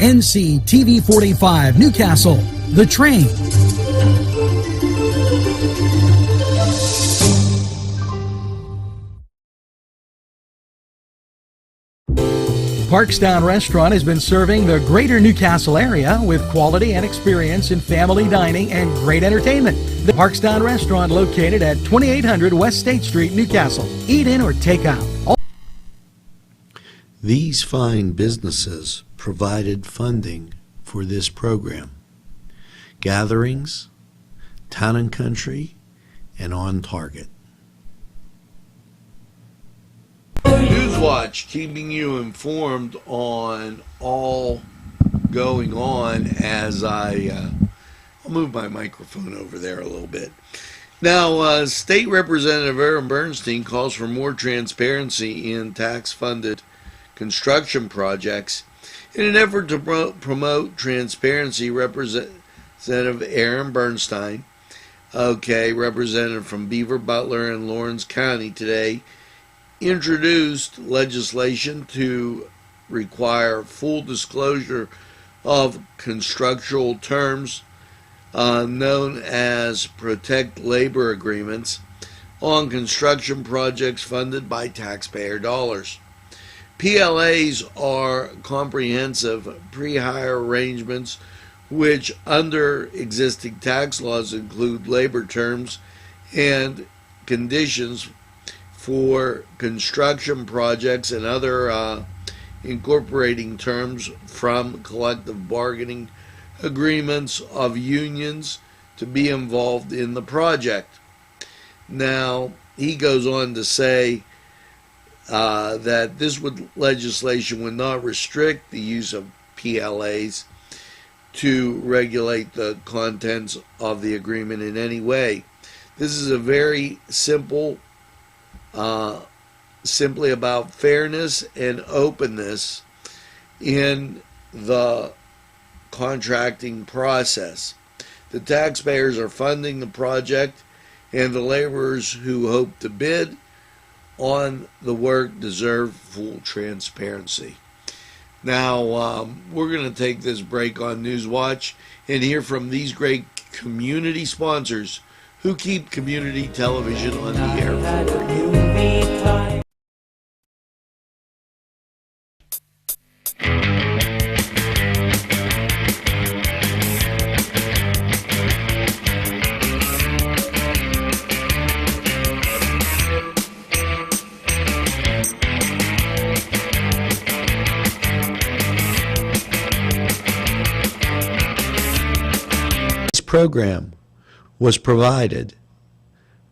NCTV45 Newcastle, The Train. Parkstown Restaurant has been serving the greater Newcastle area with quality and experience in family dining and great entertainment. The Parkstown Restaurant, located at 2800 West State Street, Newcastle. Eat in or take out. These fine businesses provided funding for this program. Gatherings, Town and Country, and On Target. NewsWatch, keeping you informed on all going on as I'll move my microphone over there a little bit. Now, State Representative Aaron Bernstein calls for more transparency in tax-funded construction projects. In an effort to promote transparency, Representative Aaron Bernstein, representative from Beaver, Butler, and Lawrence County today, introduced legislation to require full disclosure of contractual terms known as protect labor agreements on construction projects funded by taxpayer dollars. PLAs are comprehensive pre-hire arrangements which under existing tax laws include labor terms and conditions for construction projects and other incorporating terms from collective bargaining agreements of unions to be involved in the project. Now, he goes on to say that this legislation would not restrict the use of PLAs to regulate the contents of the agreement in any way. This is a very simply about fairness and openness in the contracting process. The taxpayers are funding the project, and the laborers who hope to bid on the work deserve full transparency. Now, we're going to take this break on NewsWatch and hear from these great community sponsors who keep community television on the air for you. This program was provided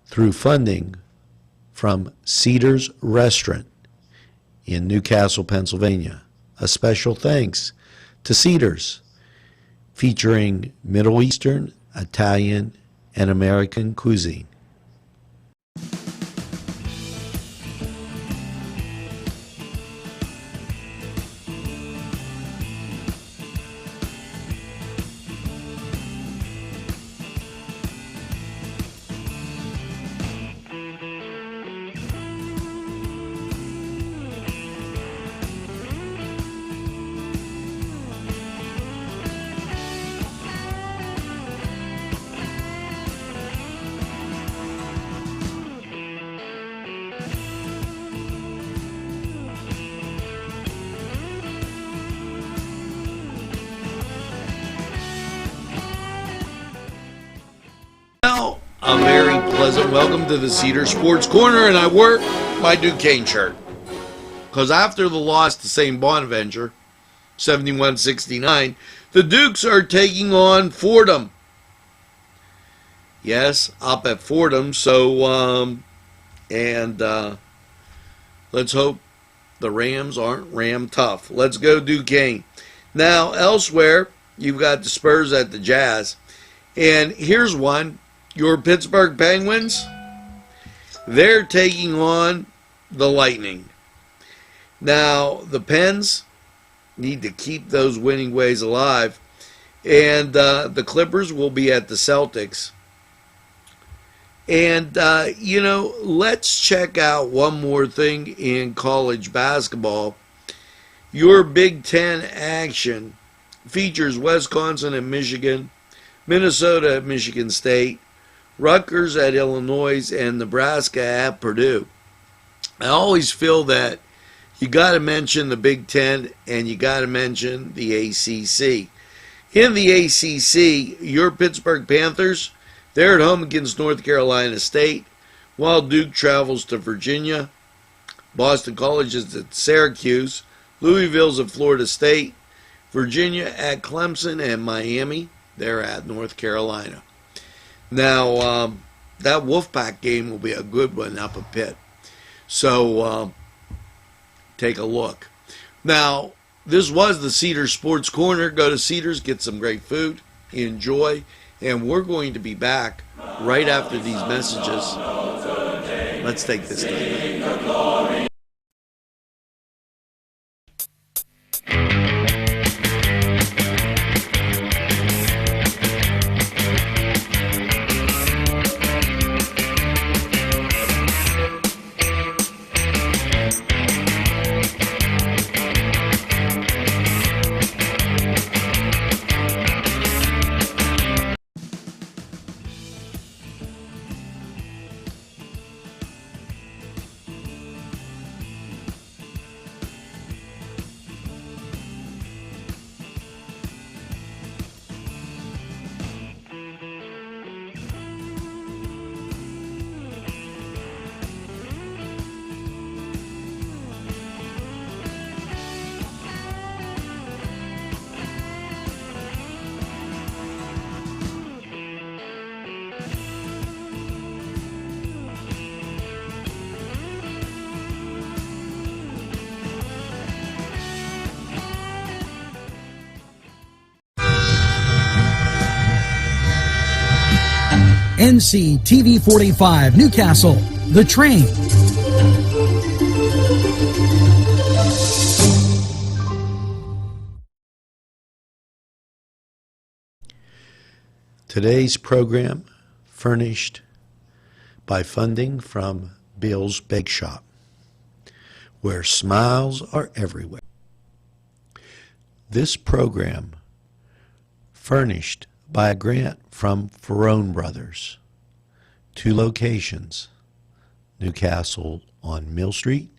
through funding from Cedars Restaurant in Newcastle, Pennsylvania. A special thanks to Cedars, featuring Middle Eastern, Italian, and American cuisine. A very pleasant welcome to the Cedar Sports Corner, and I work my Duquesne shirt. Because after the loss to St. Bonaventure, 71-69, the Dukes are taking on Fordham. Yes, up at Fordham, so, let's hope the Rams aren't Ram tough. Let's go Duquesne. Now, elsewhere, you've got the Spurs at the Jazz. And here's one. Your Pittsburgh Penguins, they're taking on the Lightning. Now, the Pens need to keep those winning ways alive. And the Clippers will be at the Celtics. And, let's check out one more thing in college basketball. Your Big Ten action features Wisconsin and Michigan, Minnesota at Michigan State, Rutgers at Illinois, and Nebraska at Purdue. I always feel that you got to mention the Big Ten and you got to mention the ACC. In the ACC, your Pittsburgh Panthers, they're at home against North Carolina State, while Duke travels to Virginia. Boston College is at Syracuse, Louisville's at Florida State, Virginia at Clemson, and Miami, they're at North Carolina. Now, that Wolfpack game will be a good one up at Pitt. So, take a look. Now, this was the Cedars Sports Corner. Go to Cedars, get some great food, enjoy, and we're going to be back right after these messages. Let's take this time. NCTV45 Newcastle, The Train. Today's program furnished by funding from Bill's Bake Shop, where smiles are everywhere. This program furnished by a grant from Ferrone Brothers, 2 locations, Newcastle on Mill Street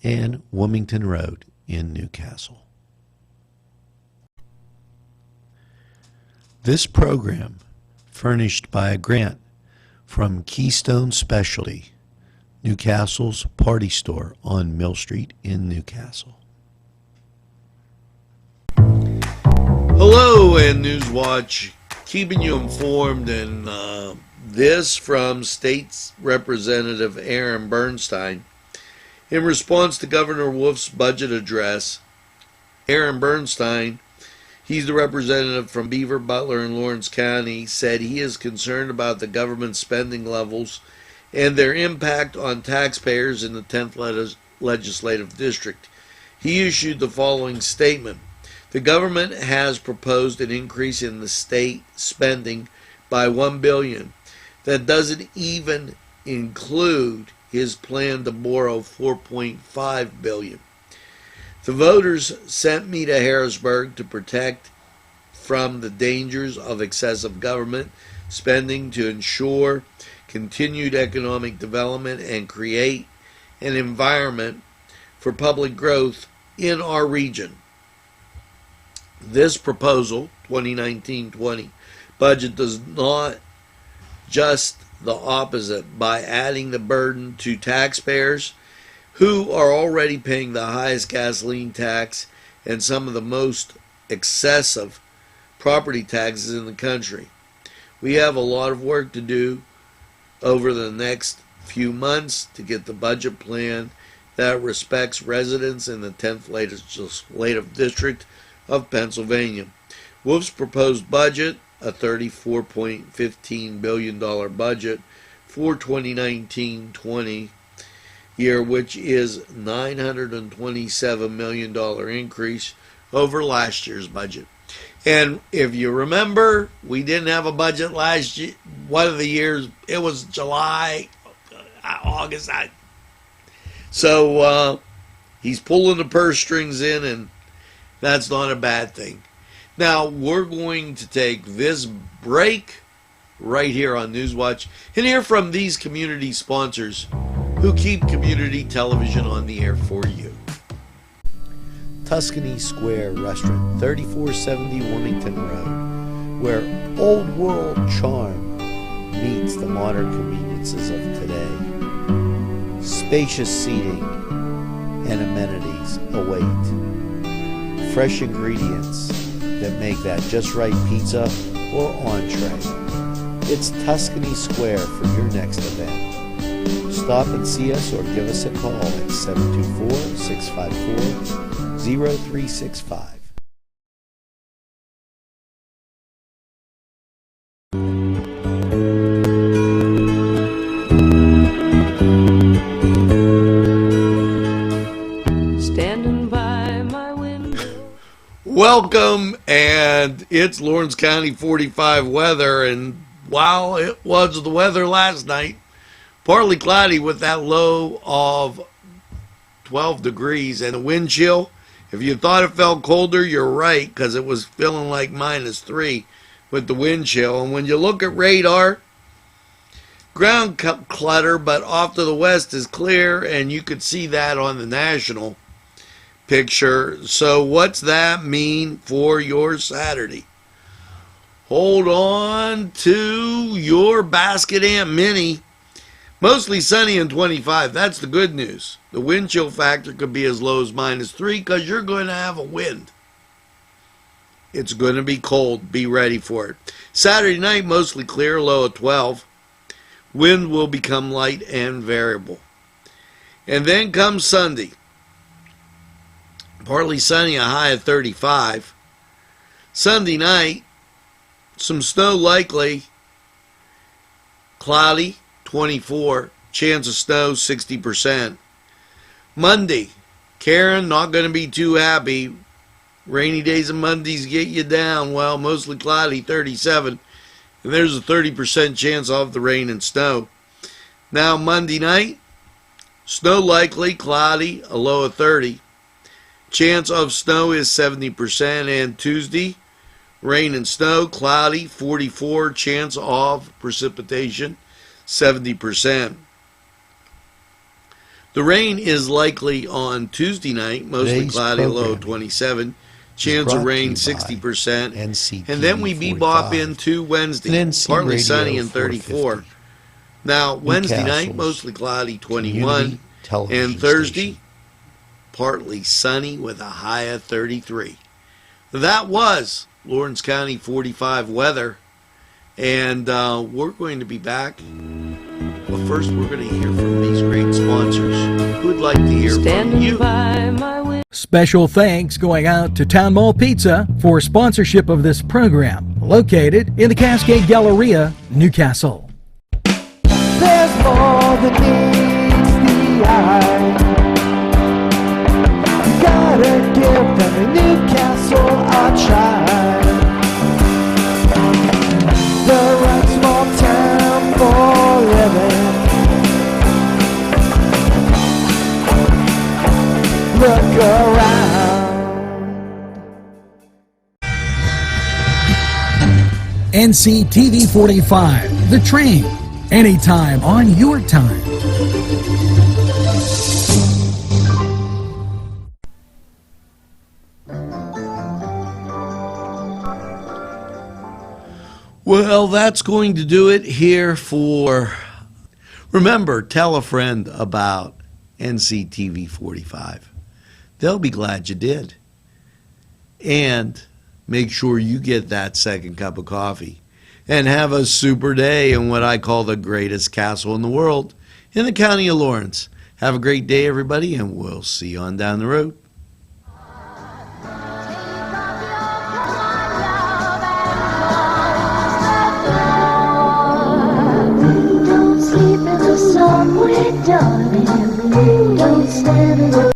and Wilmington Road in Newcastle. This program furnished by a grant from Keystone Specialty, Newcastle's party store on Mill Street in Newcastle. Hello, and NewsWatch, keeping you informed, and this from State Representative Aaron Bernstein. In response to Governor Wolf's budget address, Aaron Bernstein, he's the representative from Beaver, Butler, and Lawrence County, said he is concerned about the government spending levels and their impact on taxpayers in the 10th Legislative District. He issued the following statement. The government has proposed an increase in the state spending by $1 billion. That doesn't even include his plan to borrow $4.5 billion. The voters sent me to Harrisburg to protect from the dangers of excessive government spending to ensure continued economic development and create an environment for public growth in our region. This proposal, 2019-20 budget, does not just the opposite by adding the burden to taxpayers who are already paying the highest gasoline tax and some of the most excessive property taxes in the country. We have a lot of work to do over the next few months to get the budget plan that respects residents in the 10th Legislative District of Pennsylvania. Wolf's proposed budget, a $34.15 billion budget for 2019-20 year, which is $927 million increase over last year's budget. And if you remember, we didn't have a budget last year. One of the years, it was July, August. So he's pulling the purse strings in, and that's not a bad thing. Now, we're going to take this break right here on NewsWatch and hear from these community sponsors who keep community television on the air for you. Tuscany Square Restaurant, 3470 Wilmington Road, where old world charm meets the modern conveniences of today. Spacious seating and amenities await. Fresh ingredients that make that just right pizza or entree. It's Tuscany Square for your next event. Stop and see us or give us a call at 724-654-0365. Standing by my window. Welcome, and it's Lawrence County 45 weather, and wow, it was the weather last night. Partly cloudy with that low of 12 degrees and a wind chill. If you thought it felt colder, you're right, because it was feeling like -3 with the wind chill. And when you look at radar, ground clutter, but off to the west is clear, and you could see that on the national picture. So what's that mean for your Saturday? Hold on to your basket Aunt Minnie. Mostly sunny and 25. That's the good news. The wind chill factor could be as low as -3 because you're going to have a wind. It's going to be cold. Be ready for it. Saturday night, mostly clear, low of 12. Wind will become light and variable. And then comes Sunday. Partly sunny, a high of 35. Sunday night, some snow likely. Cloudy, 24. Chance of snow, 60%. Monday, Karen, not going to be too happy. Rainy days and Mondays get you down. Well, mostly cloudy, 37. And there's a 30% chance of the rain and snow. Now, Monday night, snow likely, cloudy, a low of 30. Chance of snow is 70%. And Tuesday, rain and snow, cloudy, 44. Chance of precipitation, 70%. The rain is likely on Tuesday night, mostly cloudy, low of 27. Chance of rain, 60%. NCTV45. And then we bebop into Wednesday, partly sunny and 34. Now, Wednesday night, mostly cloudy, 21. And Thursday, partly sunny with a high of 33. That was Lawrence County 45 weather. And we're going to be back. But first, we're going to hear from these great sponsors who would like to hear from you. Special thanks going out to Town Mall Pizza for sponsorship of this program, located in the Cascade Galleria, Newcastle. There's more than meets the eye. You gotta give them a Newcastle a try. The right small town for living. Look around. NCTV45, The Train, anytime on your time. Well, that's going to do it here for... Remember, tell a friend about NCTV45. They'll be glad you did. And make sure you get that second cup of coffee. And have a super day in what I call the greatest castle in the world, in the county of Lawrence. Have a great day, everybody, and we'll see you on down the road. Don't sleep in the subway, darling. Don't stand in the